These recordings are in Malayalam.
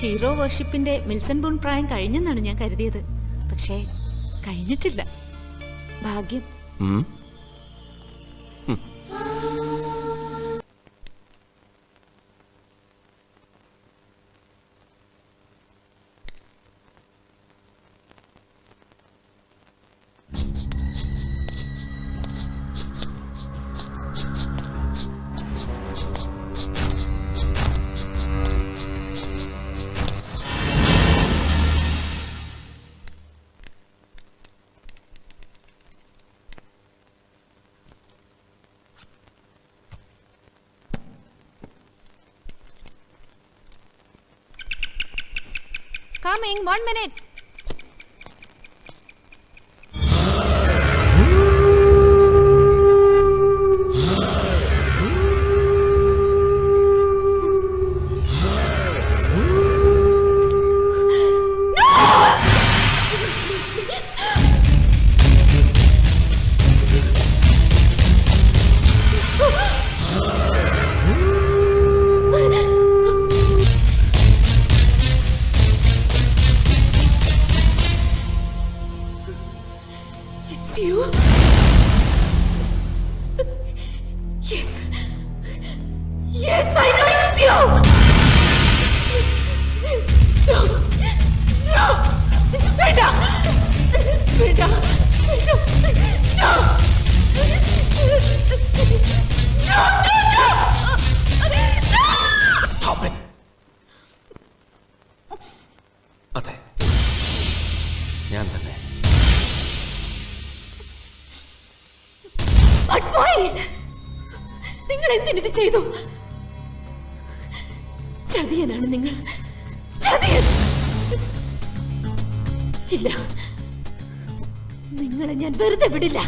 ഹീറോ വർഷിപ്പിന്റെ മിൽസൺ ബൂൺ പ്രായം കഴിഞ്ഞെന്നാണ് ഞാൻ കരുതിയത്. പക്ഷേ കഴിഞ്ഞിട്ടില്ല. ഭാഗ്യം. Coming, 1 minute. ചതിയനാണ് നിങ്ങൾ. ഇല്ല, നിങ്ങളെ ഞാൻ വെറുതെ വിടില്ല.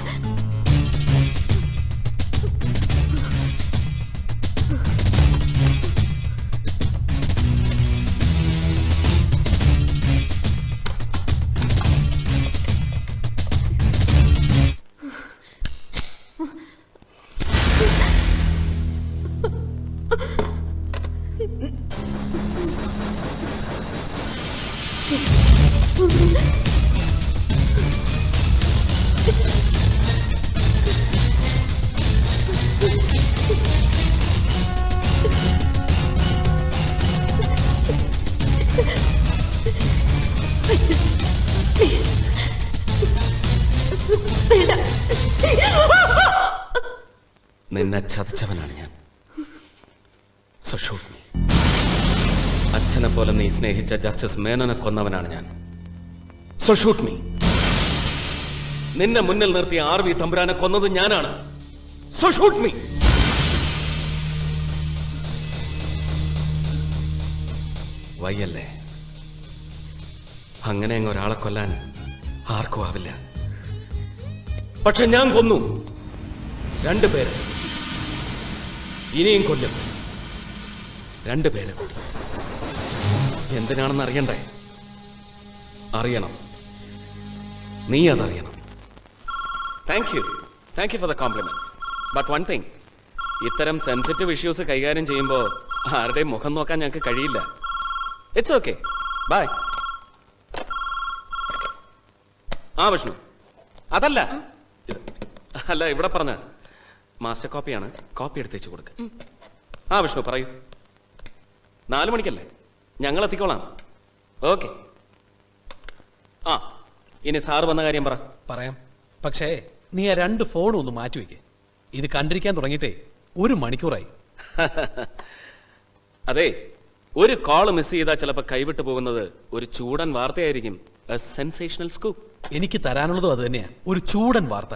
നിന്നെ ചതിച്ചവനാണ് ഞാൻ. അച്ഛനെ പോലെ നീ സ്നേഹിച്ച ജസ്റ്റിസ് മേനോനെ കൊന്നവനാണ് ഞാൻ. So shoot me. നിന്നെ മുന്നിൽ നിർത്തിയ ആർ.വി. തമ്പുരാനെ കൊന്നത് ഞാനാണ്. So shoot me. വയ്യല്ലേ? അങ്ങനെ അങ്ങ് ഒരാളെ കൊല്ലാൻ ആർക്കും ആവില്ല. പക്ഷെ ഞാൻ കൊന്നു 2 പേര്. ഇനിയും കൊല്ലും 2 പേരെ കൂടി. എന്തിനാണെന്ന് അറിയണ്ടേ? അറിയണം. നീ അതറിയണം. Thank you for the compliment. But one thing, ഇത്തരം സെൻസിറ്റീവ് ഇഷ്യൂസ് കൈകാര്യം ചെയ്യുമ്പോൾ ആരുടെയും മുഖം നോക്കാൻ ഞങ്ങൾക്ക് കഴിയില്ല. It's okay. ബൈ. ആ വിഷ്ണു, അതല്ല അല്ല ഇവിടെ പറഞ്ഞ മാസ്റ്റർ കോപ്പിയാണ്. കോപ്പി എടുത്തേച്ച് കൊടുക്ക. ആ വിഷ്ണു പറയൂ. 4 മണിക്കല്ലേ? ഞങ്ങൾ എത്തിക്കോളാം. ഓക്കെ. ആ ഇനി സാറ് വന്ന കാര്യം പറയാം. പക്ഷേ നീ ആ 2 ഫോണും ഒന്ന് മാറ്റിവെക്കേ. ഇത് കണ്ടിരിക്കാൻ തുടങ്ങിയിട്ടേ 1 മണിക്കൂറായി. അതെ, ഒരു കോൾ മിസ് ചെയ്താൽ ചിലപ്പോൾ കൈവിട്ടു പോകുന്നത് ഒരു ചൂടൻ വാർത്തയായിരിക്കും. Sensational scoop. എനിക്ക് തരാനുള്ളതും അത് തന്നെയാ, ഒരു ചൂടൻ വാർത്ത.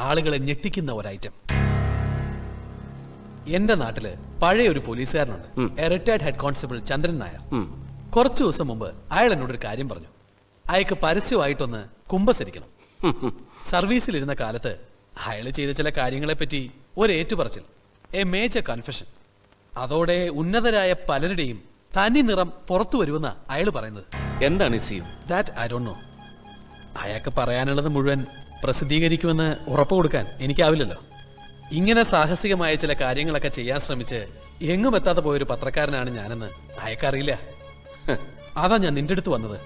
ആളുകളെ ഞെട്ടിക്കുന്ന ഒരു ഐറ്റം. എന്റെ നാട്ടില് പഴയ ഒരു പോലീസുകാരനുണ്ട്, റിട്ടയർഡ് ഹെഡ് കോൺസ്റ്റബിൾ ചന്ദ്രൻ നായർ. കുറച്ചു ദിവസം മുമ്പ് അയാൾ എന്നോടൊരു കാര്യം പറഞ്ഞു. അയാൾക്ക് പരസ്യമായിട്ടൊന്ന് കുമ്പസരിക്കണം. സർവീസിലിരുന്ന കാലത്ത് അയാൾ ചെയ്ത ചില കാര്യങ്ങളെ പറ്റി ഒരു ഏറ്റുപറച്ചിൽ, എ മേജർ കൺഫെഷൻ. അതോടെ ഉന്നതരായ പലരുടെയും തനി നിറം പുറത്തു വരുമെന്ന അയാൾ പറയുന്നത്. എന്താണ് ദാറ്റ് ഐ ഡോണ്ട് നോ. അയാൾക്ക് പറയാനുള്ളത് മുഴുവൻ പ്രസിദ്ധീകരിക്കുമെന്ന് ഉറപ്പ് കൊടുക്കാൻ എനിക്കാവില്ലല്ലോ. ഇങ്ങനെ സാഹസികമായ ചില കാര്യങ്ങളൊക്കെ ചെയ്യാൻ ശ്രമിച്ച് എങ്ങും എത്താതെ പോയൊരു പത്രക്കാരനാണ് ഞാനെന്ന് അയാൾക്കറിയില്ല. അതാ ഞാൻ നിന്റെ അടുത്ത് വന്നത്.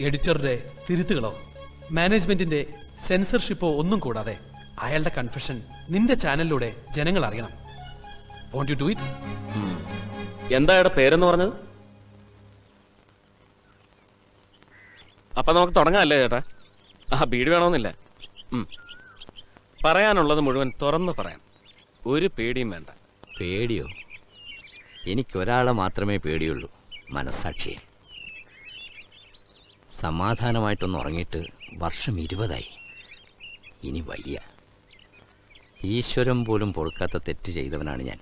എഡിറ്ററുടെ തിരുത്തുകളോ മാനേജ്മെന്റിന്റെ സെൻസർഷിപ്പോ ഒന്നും കൂടാതെ അയാളുടെ കൺഫെഷൻ നിന്റെ ചാനലിലൂടെ ജനങ്ങൾ അറിയണം. Won't you do it? എന്താ അയാളുടെ പേരെന്ന് പറഞ്ഞത്? അപ്പൊ നമുക്ക് തുടങ്ങാമല്ലേ ചേട്ടാ? ബീഡി വേണമെന്നില്ല. പറയാനുള്ളത് മുഴുവൻ തുറന്ന് പറയാം. ഒരു പേടിയും വേണ്ട. പേടിയോ? എനിക്കൊരാളെ മാത്രമേ പേടിയുള്ളൂ, മനസ്സാക്ഷിയെ. സമാധാനമായിട്ടൊന്ന് ഉറങ്ങിയിട്ട് വർഷം 20ആയി. ഇനി വയ്യ. ഈശ്വരൻ പോലും പൊറുക്കാത്ത തെറ്റ് ചെയ്തവനാണ് ഞാൻ.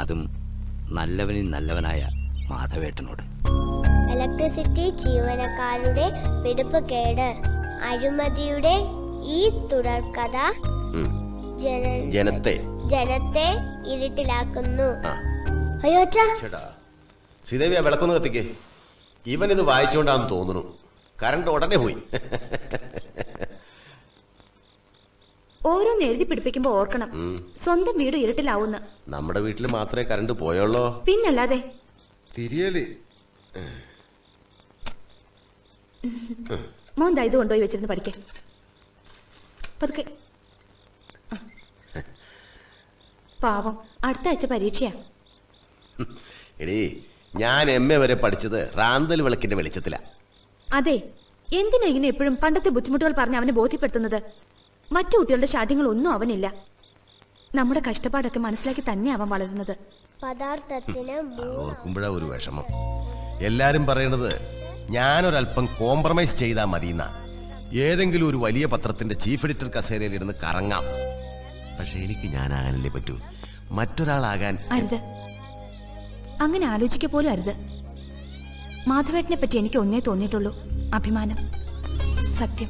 അതും നല്ലവനിൽ നല്ലവനായ മാധവേട്ടനോട്. ഇലക്ട്രിസിറ്റി ജീവനക്കാരുടെ പിടിപ്പ് കേട്, അഴിമതിയുടെ ഈ തുടർക്കഥ ജനത്തെ ഇരുട്ടിലാക്കുന്നു. അയ്യോ ചേട്ടാ, ശ്രീദേവി ആ വിളക്കൊന്ന് കത്തിക്കേ. ഇവൻ ഇത് വായിച്ചുകൊണ്ടാന്ന് തോന്നുന്നു. കറണ്ട് ഉടനെ പോയി. ഓരോന്ന് എഴുതി പിടിപ്പിക്കുമ്പോ ഓർക്കണം, സ്വന്തം വീട് ഇരുട്ടിലാവുന്ന. നമ്മുടെ വീട്ടിൽ മാത്രമേ കറണ്ട് പോയുള്ളോ? പിന്നല്ലാതെ. തിരിയല് മോന്താ ഇത് കൊണ്ടുപോയി വെച്ചിരുന്ന് പഠിക്കേ. പതുക്കെ. പാവം, അടുത്ത ആഴ്ച പരീക്ഷയാ. എടീ, ഞാൻ MA വരെ പഠിച്ചത് റാന്തൽ വിളക്കിന്റെ വെളിച്ചത്തിലാ. അതെ, എന്തിനാ ഇങ്ങനെ എപ്പോഴും പണ്ടത്തെ ബുദ്ധിമുട്ടുകൾ പറഞ്ഞ് അവനെ ബോധ്യപ്പെടുത്തുന്നത്? മറ്റു കുട്ടികളുടെ ശാഠ്യങ്ങളൊന്നും അവനില്ല. നമ്മുടെ കഷ്ടപ്പാടൊക്കെ മനസ്സിലാക്കി തന്നെ അവൻ വളരുന്നത്. പദാർത്ഥത്തിന് ഓർക്കുമ്പോഴാ ഒരു വിഷമം. എല്ലാരും പറയണത് ഞാനൊരല്പം കോംപ്രമൈസ് ചെയ്താൽ മതിയെന്നാ. ഏതെങ്കിലും ഒരു വലിയ പത്രത്തിന്റെ ചീഫ് എഡിറ്റർ കസേരയിൽ ഇരുന്ന് കറങ്ങാം. പക്ഷെ എനിക്ക് ഞാനാകാനല്ലേ പറ്റൂ, മറ്റൊരാളാകാൻ അരുത്. അങ്ങനെ ആലോചിക്ക പോലും അരുത്. മാധവേട്ടനെ പറ്റി എനിക്ക് ഒന്നേ തോന്നിയിട്ടുള്ളൂ, അഭിമാനം. സത്യം.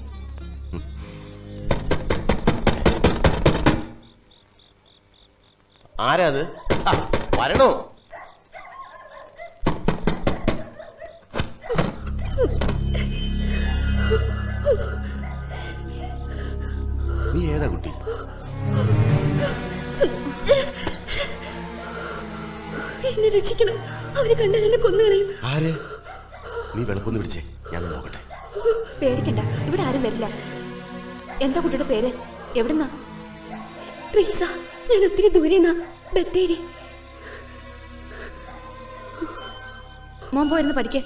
ആരാ അത്? വരണോ? നീ ഏതാ കുട്ടി? എന്നെ രക്ഷിക്കണം, അവര് കണ്ടാൽ എന്നെ കൊന്നുകളയും. ആര്? നീ വിളക്കൊന്ന് പിടിച്ചേ, ഞാൻ നോക്കട്ടെ. പേടിക്കണ്ട, ഇവിടെ ആരും വരില്ല. എന്താ കുട്ടിയുടെ പേര്? എവിടുന്നാ? ട്രീസ. ഞാൻ ഒത്തിരി ദൂരെന്നാ, ബത്തേരി. മോൻ പോയിരുന്നു പഠിക്കേ.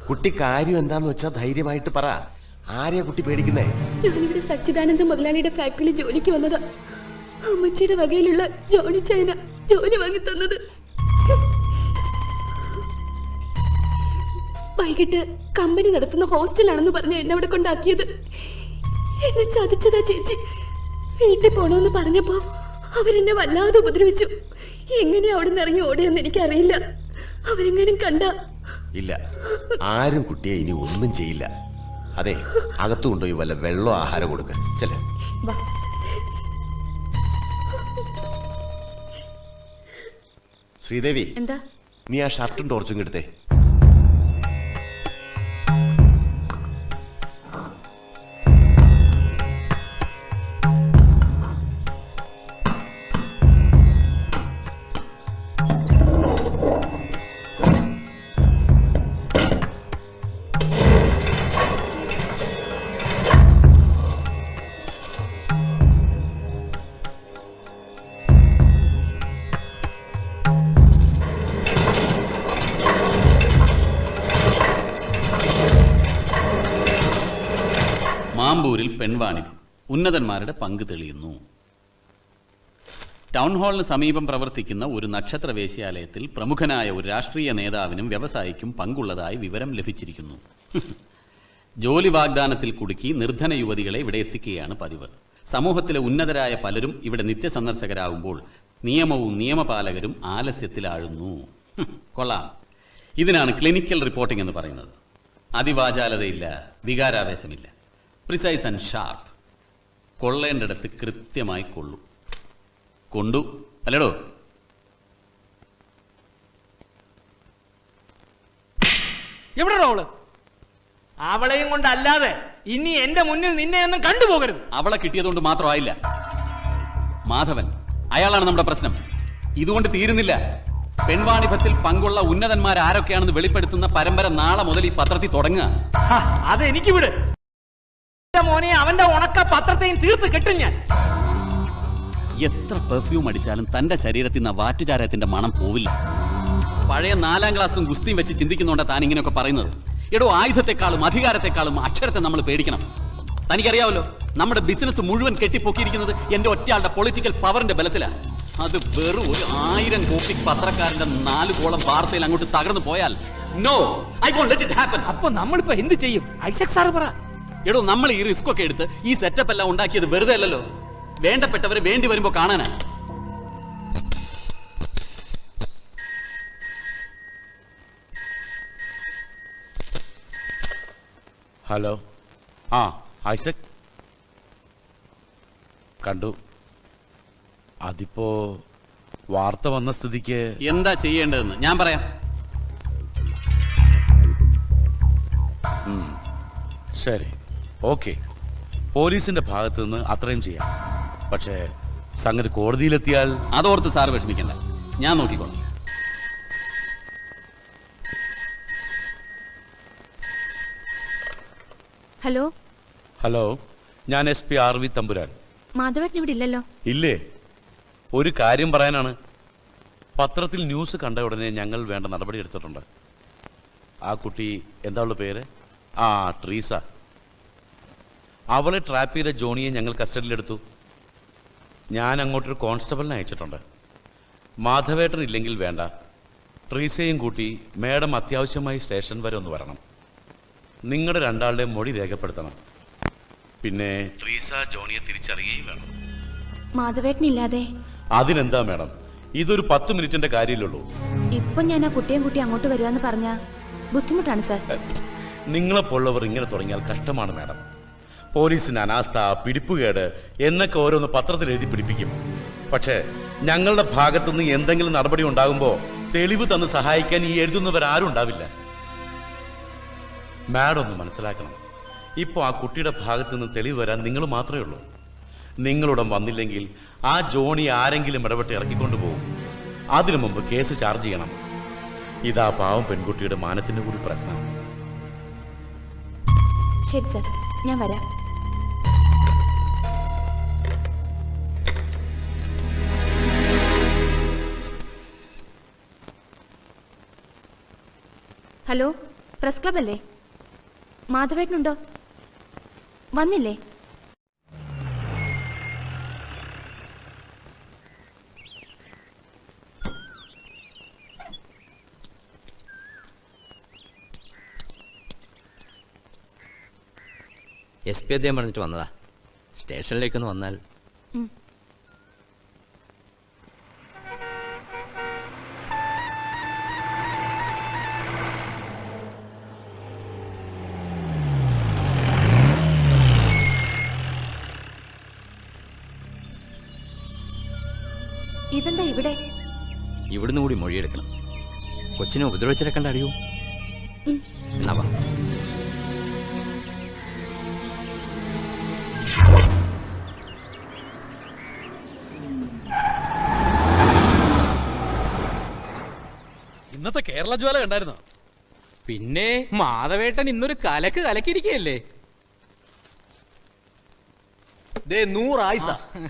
കുട്ടി കാര്യം എന്താന്ന് വെച്ചാ ധൈര്യമായിട്ട് പറ. ആരെയാ കുട്ടി പേടിക്കുന്നേ? ഞാനിവിടെ സച്ചിദാനന്ദ മുതലാളിയുടെ ഫാക്ടറിയിൽ ജോലിക്ക് വന്നതാ. അമ്മച്ചിയുടെ വകയിലുള്ള ജോണി ചൈന ജോലി വാങ്ങി തന്നത്. വൈകിട്ട് കമ്പനി നടത്തുന്ന ഹോസ്റ്റലാണെന്ന് പറഞ്ഞ് എന്നെ അവിടെ കൊണ്ടാക്കിയത്. എന്നെ ചതിച്ചതാ ചേച്ചി. വീട്ടിൽ പോണോന്ന് പറഞ്ഞപ്പോ അവരെന്നെ വല്ലാതെ ഉപദ്രവിച്ചു. എങ്ങനെയാ അവിടെ നിന്ന് ഇറങ്ങി ഓടിയെന്ന് എനിക്കറിയില്ല. അവരെങ്ങനും കണ്ട ഇല്ല, ആരും കുട്ടിയെ ഇനി ഒന്നും ചെയ്യില്ല. അതെ, അകത്തു കൊണ്ടുപോയി വല്ല വെള്ളോ ആഹാരം കൊടുക്ക. ചെല ശ്രീദേവി, എന്താ? നീ ആ ഷർട്ടും ടോർച്ചും എടുത്തേ. മാമ്പൂരിൽ പെൺവാണിഭം, ഉന്നതന്മാരുടെ പങ്ക് തെളിയുന്നു. ടൗൺ ഹാളിന് സമീപം പ്രവർത്തിക്കുന്ന ഒരു നക്ഷത്ര വേശ്യാലയത്തിൽ പ്രമുഖനായ ഒരു രാഷ്ട്രീയ നേതാവിനും വ്യവസായിക്കും പങ്കുള്ളതായി വിവരം ലഭിച്ചിരിക്കുന്നു. ജോലി വാഗ്ദാനത്തിൽ കുടുക്കി നിർധന യുവതികളെ ഇവിടെ എത്തിക്കുകയാണ് പതിവ്. സമൂഹത്തിലെ ഉന്നതരായ പലരും ഇവിടെ നിത്യസന്ദർശകരാകുമ്പോൾ നിയമവും നിയമപാലകരും ആലസ്യത്തിലാഴുന്നു. കൊള്ളാം. ഇതിനാണ് ക്ലിനിക്കൽ റിപ്പോർട്ടിംഗ് എന്ന് പറയുന്നത്. അതിവാചാലതയില്ല, വികാരാവേശമില്ല, പ്രിസൈസ് ആൻഡ് ഷാർപ്പ്. കൊള്ളേണ്ടടുത്ത് കൃത്യമായി കൊള്ളു. കൊണ്ടു അല്ലടോ? എവിടെ അവള്? അവളെയും കൊണ്ടല്ലാതെ ഇനി എന്റെ മുന്നിൽ നിന്നെ ഒന്നും കണ്ടുപോകരുത്. അവളെ കിട്ടിയതുകൊണ്ട് മാത്രമായില്ല. മാധവൻ, അയാളാണ് നമ്മുടെ പ്രശ്നം. ഇതുകൊണ്ട് തീരുന്നില്ല. പെൺവാണിഭത്തിൽ പങ്കുള്ള ഉന്നതന്മാർ ആരൊക്കെയാണെന്ന് വെളിപ്പെടുത്തുന്ന പരമ്പര നാളെ മുതൽ ഈ പത്രത്തിൽ തുടങ്ങുക. അതെനിക്ക് വിട് മോനെ. അവന്റെ ഉണക്ക പത്രത്തെയും തീർത്ത് കെട്ടും ഞാൻ. എത്ര പെർഫ്യൂം അടിച്ചാലും തന്റെ ശരീരത്തിൽ നിന്ന് വാറ്റുചാരത്തിന്റെ മണം പോവില്ല. പഴയ 4ാം ക്ലാസ്സും ഗുസ്തിയും വെച്ച് ചിന്തിക്കുന്നുണ്ട് താൻ ഇങ്ങനെയൊക്കെ പറയുന്നത്. എടോ, ആയുധത്തെക്കാളും അധികാരത്തെക്കാളും അക്ഷരത്തെ നമ്മൾ പേടിക്കണം. തനിക്കറിയാവല്ലോ, നമ്മുടെ ബിസിനസ് മുഴുവൻ കെട്ടിപ്പൊക്കിയിരിക്കുന്നത് എന്റെ ഒറ്റയാളുടെ പൊളിറ്റിക്കൽ പവറിന്റെ ബലത്തിലാണ്. അത് വെറും ഒരു 1000 കോപ്പി പത്രക്കാരന്റെ 4 കോളം വാർത്തയിൽ അങ്ങോട്ട് തകർന്നു പോയാൽ no, I won't let it happen. അപ്പൊ നമ്മളിപ്പോ എന്ത് ചെയ്യും? ഐസക് സാറ് പറ. എടോ, നമ്മൾ ഈ റിസ്ക് ഒക്കെ എടുത്ത് ഈ സെറ്റപ്പ് എല്ലാം ഉണ്ടാക്കിയത് വെറുതെ അല്ലല്ലോ. വേണ്ടപ്പെട്ടവരെ വേണ്ടി വരുമ്പോ കാണാനാ. ഹലോ. ഐസക് കണ്ടു. അതിപ്പോ വാർത്ത വന്ന സ്ഥിതിക്ക് എന്താ ചെയ്യേണ്ടതെന്ന് ഞാൻ പറയാം. ശരി, ഓക്കെ. പോലീസിന്റെ ഭാഗത്ത് നിന്ന് അത്രയും ചെയ്യാം. പക്ഷേ സംഗതി കോടതിയിലെത്തിയാൽ അതോർത്ത് സാർ വിഷമിക്കണ്ട, ഞാൻ നോക്കിക്കോളാം. ഹലോ. ഹലോ, ഞാൻ SP RV തമ്പുരാൻ. മാധവേട്ടൻ ഇവിടെ ഇല്ലല്ലോ. ഇല്ലേ? ഒരു കാര്യം പറയാനാണ്. പത്രത്തിൽ ന്യൂസ് കണ്ട ഉടനെ ഞങ്ങൾ വേണ്ട നടപടി എടുത്തിട്ടുണ്ട്. ആ കുട്ടി എന്താ ഉള്ള പേര്? ട്രീസ. അവളെ ട്രാപ്പ് ചെയ്ത ജോണിയെ ഞങ്ങൾ കസ്റ്റഡിയിലെടുത്തു. ഞാൻ അങ്ങോട്ടൊരു കോൺസ്റ്റബിളിനെ അയച്ചിട്ടുണ്ട്. മാധവേട്ടൻ ഇല്ലെങ്കിൽ വേണ്ട, ട്രീസയും കൂട്ടി മേഡം അത്യാവശ്യമായി സ്റ്റേഷൻ വരെ ഒന്ന് വരണം. നിങ്ങളുടെ 2ആളുടെയും മൊഴി രേഖപ്പെടുത്തണം. പിന്നെ ട്രീസ ജോണിയെ തിരിച്ചറിയുകയും വേണം. മാധവേട്ടനില്ലാതെ അതിനെന്താ മേഡം, ഇതൊരു 10 മിനിറ്റിന്റെ കാര്യമില്ലുള്ളൂ. ഇപ്പൊ ഞാൻ ആ കുട്ടിയും കൂട്ടി അങ്ങോട്ട് വരികയെന്ന് പറഞ്ഞ ബുദ്ധിമുട്ടാണ് സാർ. നിങ്ങളെപ്പോലുള്ളവർ ഇങ്ങനെ തുടങ്ങിയാൽ കഷ്ടമാണ് മേഡം. പോലീസിന് അനാസ്ഥ, പിടിപ്പുകേട് എന്നൊക്കെ ഓരോന്ന് പത്രത്തിൽ എഴുതി പിടിപ്പിക്കും. പക്ഷേ ഞങ്ങളുടെ ഭാഗത്തുനിന്ന് എന്തെങ്കിലും നടപടി ഉണ്ടാകുമ്പോൾ തെളിവ് തന്ന് സഹായിക്കാൻ ഈ എഴുതുന്നവരാരും ഉണ്ടാവില്ല. മാഡം ഒന്ന് മനസ്സിലാക്കണം. ഇപ്പോൾ ആ കുട്ടിയുടെ ഭാഗത്തു നിന്ന് തെളിവ് വരാൻ നിങ്ങൾ മാത്രമേ ഉള്ളൂ. നിങ്ങളുടെ വന്നില്ലെങ്കിൽ ആ ജോണി ആരെങ്കിലും ഇടപെട്ട് ഇറക്കിക്കൊണ്ടു പോകും. അതിനു മുമ്പ് കേസ് ചാർജ് ചെയ്യണം. ഇതാ പാവം പെൺകുട്ടിയുടെ മാനത്തിന്റെ കൂടി പ്രശ്നം. ശരി സാർ, ഞാൻ വരാം. ഹലോ, പ്രസ് ക്ലബ് അല്ലേ? മാധവേട്ടനുണ്ടോ? വന്നില്ലേ? SP അദ്ദേഹം പറഞ്ഞിട്ട് വന്നതാ. സ്റ്റേഷനിലേക്കൊന്ന് വന്നാൽ. ഇതെന്താ ഇവിടെ? ഇവിടുന്ന് കൂടി മൊഴിയെടുക്കണം. കൊച്ചിനെ ഉപദ്രവിച്ചിട്ട് അറിയൂ. എന്നാ വാ. ഇന്നത്തെ കേരള ജ്വാല കണ്ടായിരുന്നോ? പിന്നെ മാധവേട്ടൻ ഇന്നൊരു കലക്കിയിരിക്കുകയല്ലേ. 100 ആയിസ.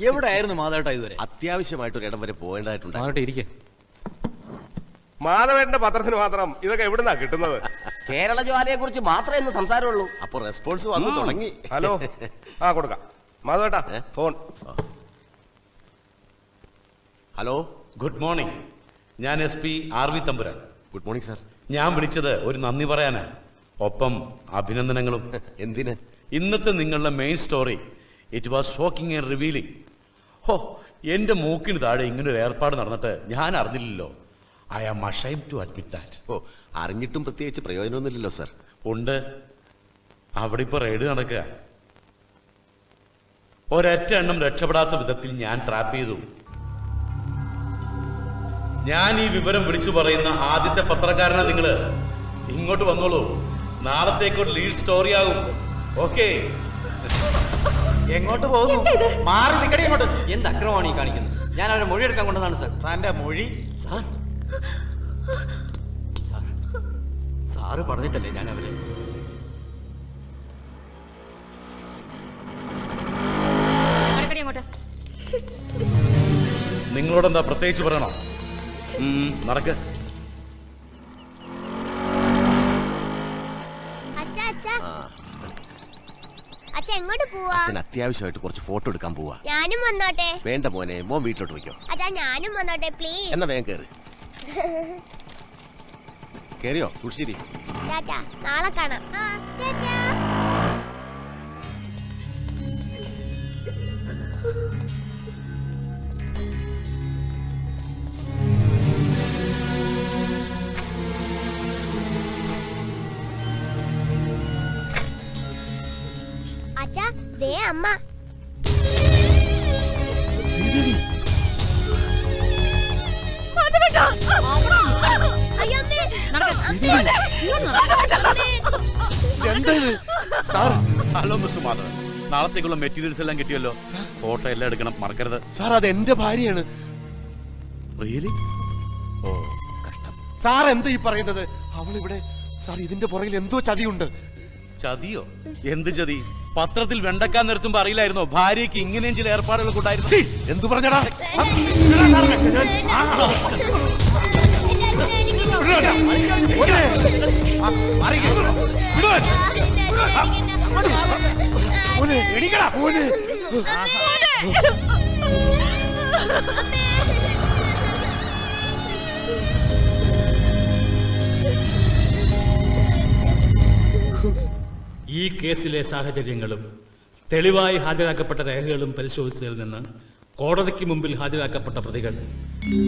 എവിടെയായിരുന്നു മാധവേട്ട ഇതുവരെ? അത്യാവശ്യമായിട്ടൊരു ഇടം വരെ പോകേണ്ടതായിട്ടുണ്ട്. മാധവേട്ടന്റെ പത്രത്തിന് മാത്രം ഇതൊക്കെ എവിടുന്നാ കിട്ടുന്നത്? കേരള ജ്വാലയെ കുറിച്ച് മാത്രമേ ഇന്ന് സംസാരമുള്ളൂ. അപ്പൊ റെസ്പോൺസ് വന്നു തുടങ്ങി. ഹലോ, കൊടുക്കാം. മാധവേട്ടാ ഫോൺ. Hello, good morning. ഞാൻ SP RV തമ്പുരാൻ. Good morning sir. ഞാൻ വിളിച്ചത് ഒരു നന്ദി പറയാനാ, ഒപ്പം അഭിനന്ദനങ്ങളും. എന്തിന്? ഇന്നത്തെ നിങ്ങളുടെ main story, it was shocking and revealing. എന്റെ മൂക്കിന് താഴെ ഇങ്ങനൊരു ഏർപ്പാട് നടന്നിട്ട് ഞാൻ അറിഞ്ഞില്ലല്ലോ. I am ashamed to admit that. അറിഞ്ഞിട്ടും പ്രത്യേകിച്ച് പ്രയോജനമൊന്നുമില്ലല്ലോ സാർ. ഉണ്ട്. അവിടെ ഇപ്പൊ റെയ്ഡ് നടക്കുക. ഒരൊറ്റ എണ്ണം രക്ഷപ്പെടാത്ത വിധത്തിൽ ഞാൻ ട്രാപ്പ് ചെയ്തു. ഞാൻ ഈ വിവരം വിളിച്ചു പറയുന്ന ആദ്യത്തെ പത്രക്കാരനാ നിങ്ങള്. ഇങ്ങോട്ട് വന്നോളൂ. നാളത്തേക്ക് ഒരു ലീഡ് സ്റ്റോറി ആകും. ഓക്കെ? എങ്ങോട്ട് പോകുന്നു? മാറി നിക്കടി അങ്ങോട്ട്. എന്ത് അക്രമമാണ് ഈ കാണിക്കുന്നത്? ഞാൻ അവരെ മൊഴി എടുക്കാൻ കൊണ്ടതാണ് സാർ. തന്റെ മൊഴി? സാർ സാറ് പറഞ്ഞിട്ടല്ലേ ഞാൻ അവരെ നിങ്ങളോട് എന്താ പ്രത്യേകിച്ച് പറയണോ? നടക്ക്. എങ്ങോട്ട് പോവാ? അച്ഛൻ അത്യാവശ്യമായിട്ട് കുറച്ച് ഫോട്ടോ എടുക്കാൻ പോവാ. ഞാനും വന്നോട്ടെ? വേണ്ട മോനെ, മോൻ വീട്ടിലോട്ട് വയ്ക്കോ. അച്ഛാ ഞാനും വന്നോട്ടെ പ്ലീസ്. എന്നാ വേഗം കേറ്. കേറിയോ? സുഷിരി. ടാറ്റാ, നാളെ കാണാം. ടാറ്റാ. അച്ഛാ, ദേ അമ്മ. ഹലോ മിസ്റ്റർ മാധവൻ, നാളത്തേക്കുള്ള മെറ്റീരിയൽസ് എല്ലാം കിട്ടിയല്ലോ. ഫോട്ടോ എല്ലാം എടുക്കണം, മറക്കരുത്. സാർ അത് എന്റെ ഭാര്യയാണ്. റിയലി? ഓ കഷ്ടം. സാർ എന്താ ഈ പറയുന്നത്? അവളിവിടെ. സാർ ഇതിന്റെ പുറകിൽ എന്തോ ചതിയുണ്ട്. ചതിയോ? എന്ത് ചതി? പത്രത്തിൽ വെണ്ടക്കാൻ നിർത്തുമ്പോ അറിയില്ലായിരുന്നോ ഭാര്യയ്ക്ക് ഇങ്ങനെയും ചില ഏർപ്പാടുകൾ ഉണ്ടായിരുന്നു? എന്തു പറഞ്ഞടാ? ഈ കേസിലെ സാഹചര്യങ്ങളും തെളിവായി ഹാജരാക്കപ്പെട്ട രേഖകളും പരിശോധിച്ചതിൽ നിന്ന് കോടതിക്ക് മുമ്പിൽ ഹാജരാക്കപ്പെട്ട പ്രതികൾ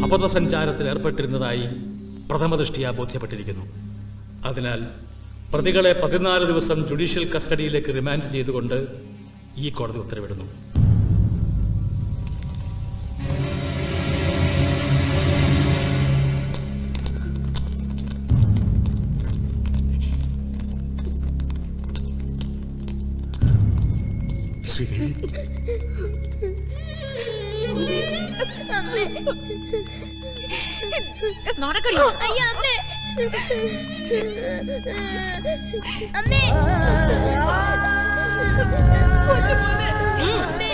അബദ്ധസഞ്ചാരത്തിൽ ഏർപ്പെട്ടിരുന്നതായി പ്രഥമദൃഷ്ട്യാ ബോധ്യപ്പെട്ടിരിക്കുന്നു. അതിനാൽ പ്രതികളെ 14 ദിവസം ജുഡീഷ്യൽ കസ്റ്റഡിയിലേക്ക് റിമാൻഡ് ചെയ്തുകൊണ്ട് ഈ കോടതി ഉത്തരവിടുന്നു. നടക്കടിയോ? അയ്യോ അമ്മേ. അമ്മേ. അമ്മേ.